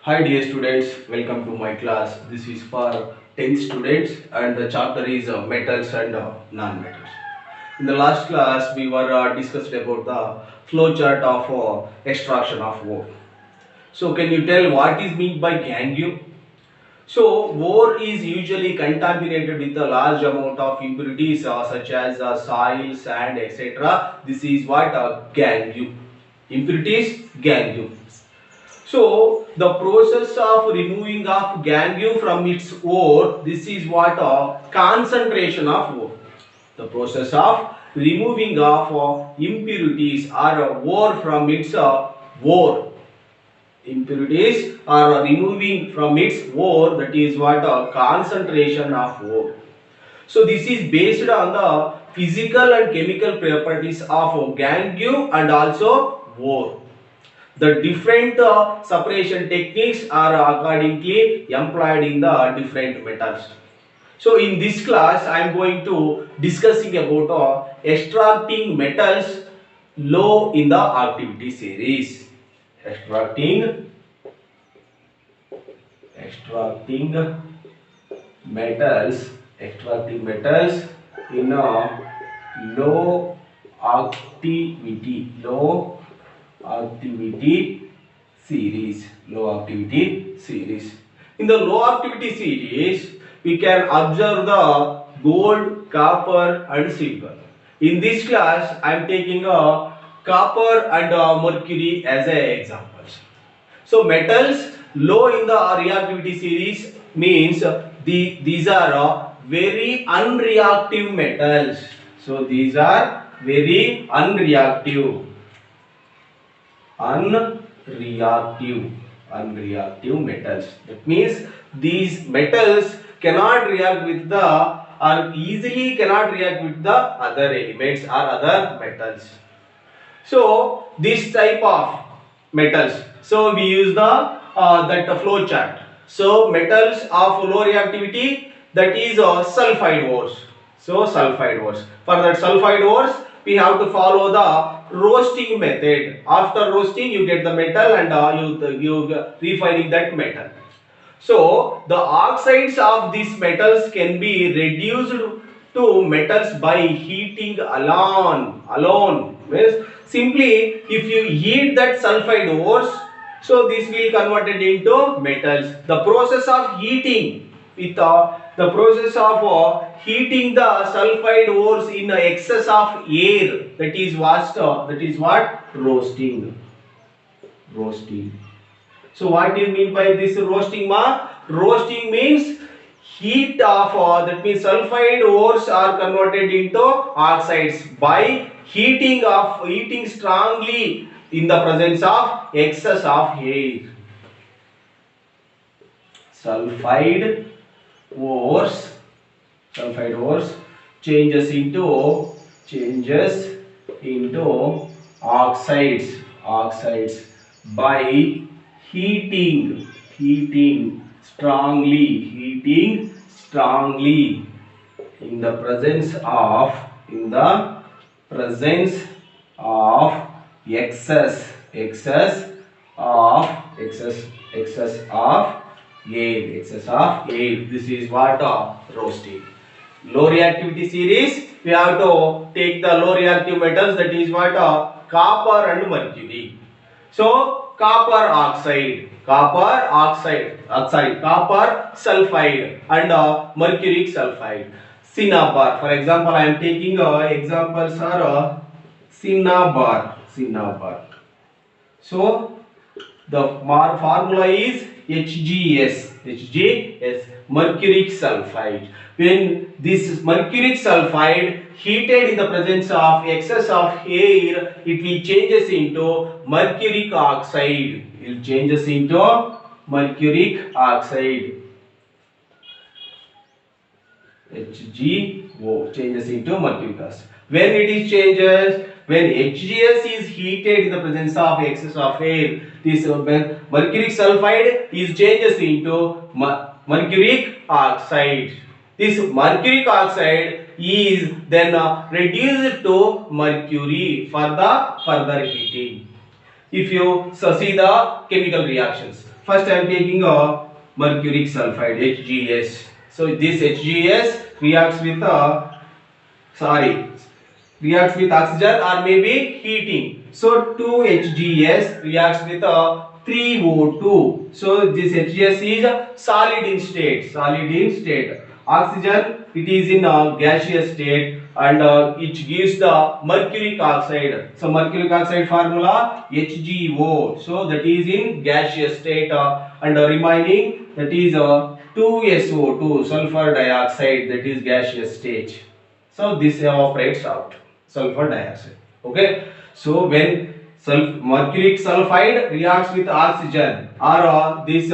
Hi dear students, welcome to my class. This is for 10th students and the chapter is metals and non-metals. In the last class we were discussed about the flow chart of extraction of ore. So can you tell what is meant by gangue? So ore is usually contaminated with a large amount of impurities such as soil, sand, etc. This is what gangue. Impurities, gangue. So the process of removing of gangue from its ore, this is what concentration of ore. The process of removing of impurities or ore from its ore. Impurities are removing from its ore, that is what concentration of ore. So this is based on the physical and chemical properties of gangue and also ore. The different separation techniques are accordingly employed in the different metals. So in this class I am going to discussing about extracting metals low in the activity series. Extracting metals in a low activity series. In the low activity series we can observe the gold, copper and silver. In this class I am taking a copper and mercury as a examples. So metals low in the reactivity series means these are very unreactive metals. So these are very unreactive metals. That means these metals cannot react with the or easily cannot react with the other elements or other metals. So this type of metals, so we use the that flow chart. So metals of low reactivity, that is sulfide ores. So sulfide ores, for that sulfide ores we have to follow the roasting method. After roasting you get the metal and you refining that metal. So the oxides of these metals can be reduced to metals by heating alone. Means simply if you heat that sulfide ores, so this will converted into metals. The process of heating with the process of heating the sulfide ores in excess of air, that is what roasting. So what do you mean by this roasting, ma? Roasting means heat of that means sulfide ores are converted into oxides by heating strongly in the presence of excess of air. Sulfide ores changes into oxides by heating strongly in the presence of excess of air. This is what roasting. Low reactivity series we have to take the low reactive metals, that is what copper and mercury. So copper sulfide and mercuric sulfide. Cinnabar, for example I am taking examples are cinnabar. So the formula is HGS, mercuric sulfide. When this mercuric sulfide heated in the presence of excess of air, it will changes into mercuric oxide. HgO changes into mercuric oxide. When it is changes, when HGS is heated in the presence of excess of air, this mercuric sulfide is changes into mercuric oxide. This mercuric oxide is then reduced to mercury for the further heating. If you see the chemical reactions, First I am taking a mercuric sulfide HGS. So this HGS reacts with reacts with oxygen or maybe heating. So 2HGS reacts with 3O2. So this HGS is solid in state. Solid in state. Oxygen, it is in a gaseous state, and it gives the mercuric oxide. So mercuric oxide formula HgO. So that is in gaseous state, and remaining, that is 2SO2 sulfur dioxide, that is gaseous state. So this evaporates out, sulfur dioxide. Okay. So when mercuric sulfide reacts with oxygen, or this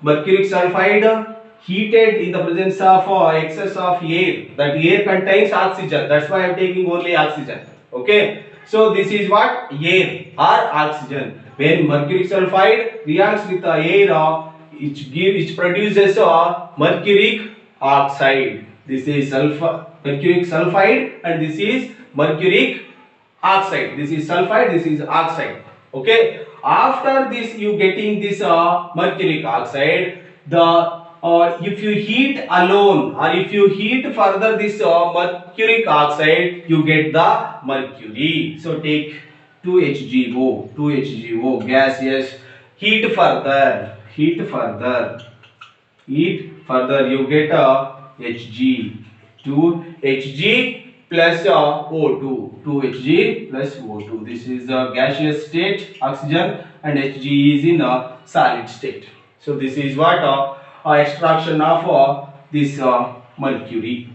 mercuric sulfide heated in the presence of excess of air, that air contains oxygen, that's why I am taking only oxygen. Okay. So this is what? Air or oxygen. When mercuric sulfide reacts with the air, it produces mercuric oxide. This is mercuric sulfide, and this is mercuric oxide. This is sulfide, this is oxide. Okay. After this, you getting this mercuric oxide, the if you heat alone, or if you heat further this mercuric oxide, you get the mercury. So take 2HgO gaseous, heat further, you get Hg, 2Hg plus O2, 2Hg plus O2. This is the gaseous state, oxygen, and Hg is in a solid state. So this is what extraction of this mercury.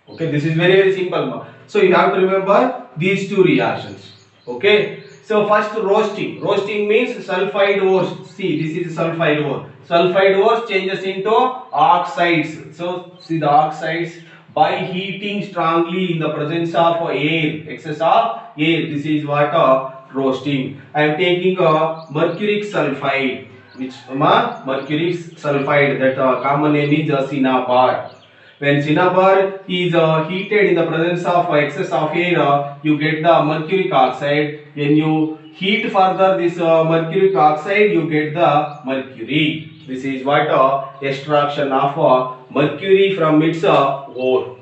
Okay, this is very simple. So you have to remember these two reactions. Okay. So first roasting. Roasting means sulfide ores. See, this is sulfide ore. Sulfide ores changes into oxides. So see the oxides by heating strongly in the presence of air, excess of air. This is what roasting. I am taking mercuric sulfide. Which mercuric sulfide, that common name is cinnabar. When cinnabar is heated in the presence of excess of air, you get the mercuric oxide. When you heat further this mercuric oxide, you get the mercury. This is what extraction of mercury from its ore.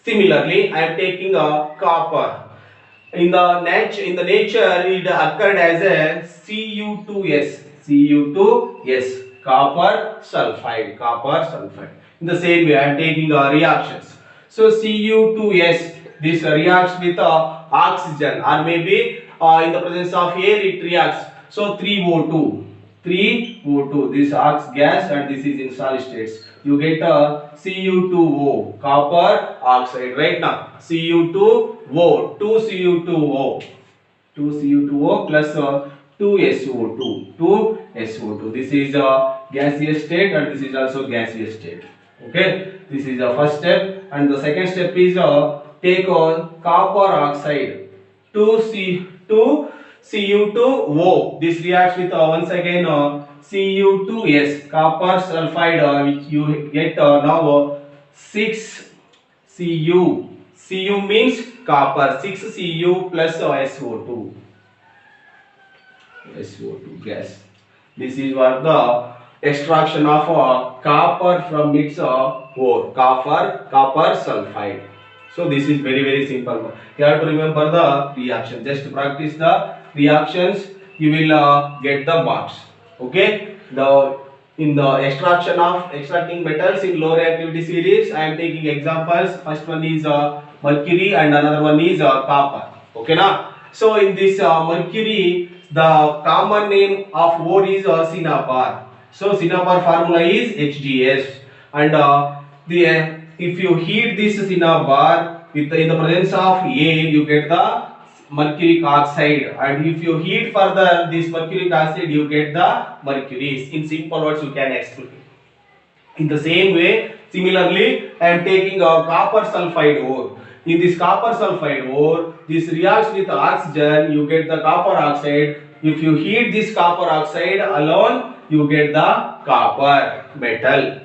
Similarly, I am taking copper. In the nature, it occurred as a Cu2S. Copper sulfide. In the same way, I am taking reactions. So Cu2S, this reacts with oxygen, or maybe in the presence of air it reacts. So 3O2, this ox gas, and this is in solid states. You get Cu2O, copper oxide. Right now, Cu2O, 2Cu2O plus 2SO2. This is a gaseous state, and this is also gaseous state. Okay. This is the first step, and the second step is take on copper oxide, 2Cu2O. This reacts with once again Cu2S, copper sulfide, which you get now 6Cu. Cu means copper, 6Cu plus SO2 gas. This is what the extraction of copper from its ore, copper sulfide. So this is very simple. You have to remember the reaction. Just practice the reactions, you will get the marks. Okay. In the extracting metals in low reactivity series, I am taking examples. First one is mercury, and another one is copper. Okay na? So in this mercury, the common name of ore is cinnabar. So cinnabar formula is HGS, and if you heat this cinnabar in the presence of air, you get the mercuric oxide, and if you heat further this mercuric oxide, you get the mercury. In simple words, you can explain. In the same way, similarly, I am taking a copper sulfide ore. In this copper sulfide ore, this reacts with oxygen, you get the copper oxide. If you heat this copper oxide alone, you get the copper metal.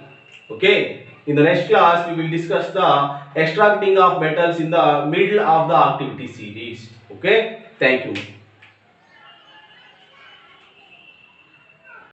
Okay. In the next class, we will discuss the extracting of metals in the middle of the activity series. Okay. Thank you.